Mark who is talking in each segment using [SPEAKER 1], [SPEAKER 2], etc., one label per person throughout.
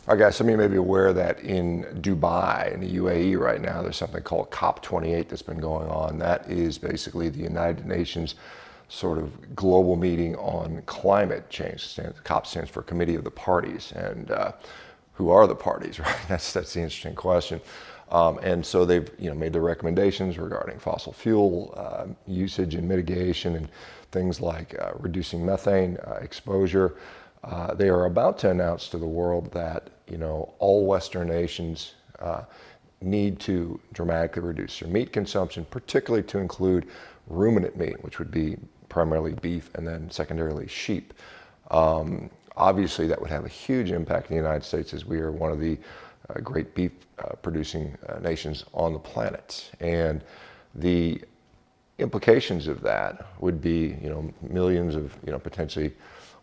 [SPEAKER 1] All right, guys, some of you may be aware that in Dubai, in the UAE right now, there's something called COP28 that's been going on. That is basically the United Nations sort of global meeting on climate change. COP stands for Committee of the Parties. And who are the parties, right? That's the interesting question. And so they've made their recommendations regarding fossil fuel usage and mitigation and things like reducing methane exposure. They are about to announce to the world that all Western nations need to dramatically reduce their meat consumption, particularly to include ruminant meat, which would be primarily beef and then secondarily sheep. Obviously, that would have a huge impact in the United States, as we are one of the great beef producing nations on the planet. And the implications of that would be, millions of, potentially,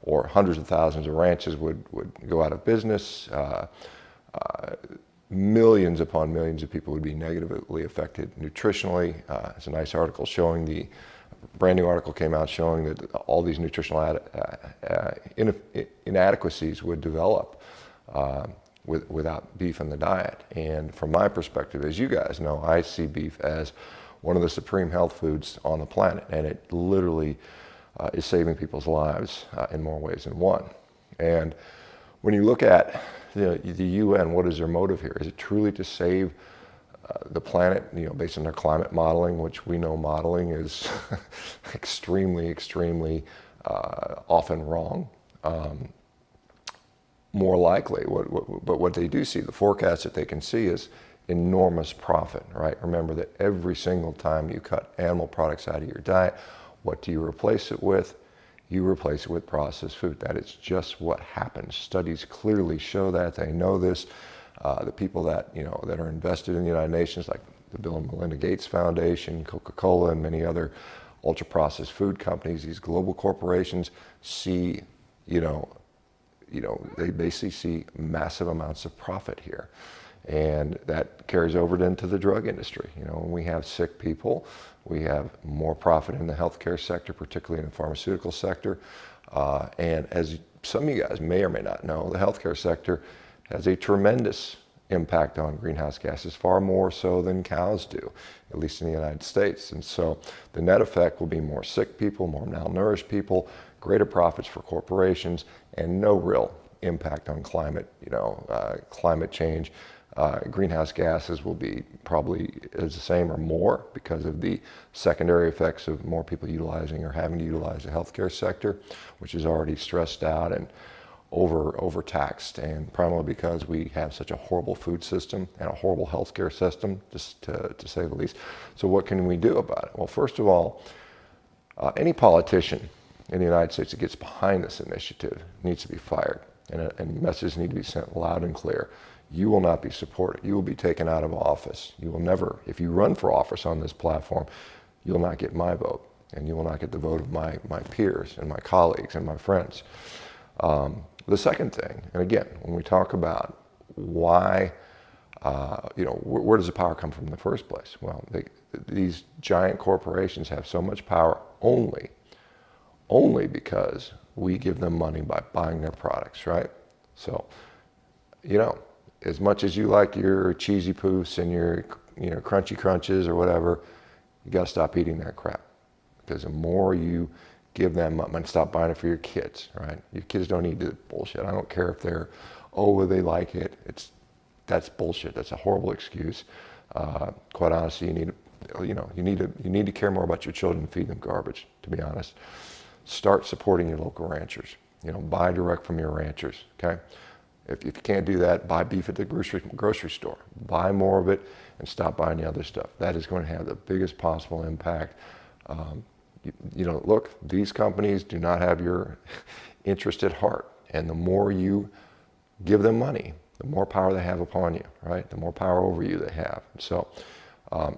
[SPEAKER 1] or hundreds of thousands of ranches would go out of business. Millions upon millions of people would be negatively affected nutritionally. It's a nice article showing brand new article came out showing that all these nutritional inadequacies would develop without beef in the diet. And from my perspective, as you guys know, I see beef as one of the supreme health foods on the planet, and it literally is saving people's lives in more ways than one. And when you look at the UN, what is their motive here? Is it truly to save the planet, based on their climate modeling, which we know modeling is extremely often wrong? More likely, but what they do see, the forecast that they can see is enormous profit, right? Remember that every single time you cut animal products out of your diet, what do you replace it with? You replace it with processed food. That is just what happens. Studies clearly show that. They know this. The people that that are invested in the United Nations, like the Bill and Melinda Gates Foundation, Coca-Cola, and many other ultra-processed food companies, these global corporations see, they basically see massive amounts of profit here. And that carries over into the drug industry. When we have sick people, we have more profit in the healthcare sector, particularly in the pharmaceutical sector. And as some of you guys may or may not know, the healthcare sector has a tremendous impact on greenhouse gases, far more so than cows do, at least in the United States. And so the net effect will be more sick people, more malnourished people, greater profits for corporations, and no real impact on climate, climate change. Greenhouse gases will be probably as the same or more because of the secondary effects of more people utilizing or having to utilize the healthcare sector, which is already stressed out and overtaxed, and primarily because we have such a horrible food system and a horrible healthcare system, just to say the least. So what can we do about it? Well, first of all, any politician in the United States that gets behind this initiative needs to be fired, and messages need to be sent loud and clear. You will not be supported. You will be taken out of office. You will never, if you run for office on this platform, you will not get my vote, and you will not get the vote of my peers and my colleagues and my friends. The second thing, and again, when we talk about why, where does the power come from in the first place? Well, these giant corporations have so much power only because we give them money by buying their products, right? So, as much as you like your cheesy poofs and your crunchy crunches or whatever, you got to stop eating that crap, because the more you give them and stop buying it for your kids, right? Your kids don't need the bullshit. I don't care if they like it. That's bullshit. That's a horrible excuse. Quite honestly, you need to care more about your children and feed them garbage, to be honest. Start supporting your local ranchers. Buy direct from your ranchers, okay? If you can't do that, buy beef at the grocery store. Buy more of it and stop buying the other stuff. That is going to have the biggest possible impact. Look, these companies do not have your interest at heart. And the more you give them money, the more power they have upon you, right? The more power over you they have. So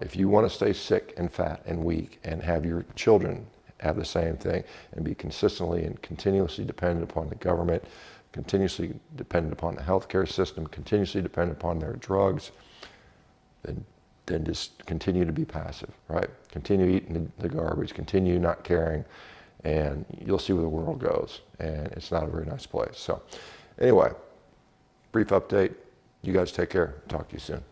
[SPEAKER 1] if you want to stay sick and fat and weak and have your children have the same thing and be consistently and continuously dependent upon the government, continuously dependent upon the healthcare system, continuously dependent upon their drugs, then just continue to be passive, right? Continue eating the garbage, continue not caring, and you'll see where the world goes. And it's not a very nice place. So anyway, brief update. You guys take care. Talk to you soon.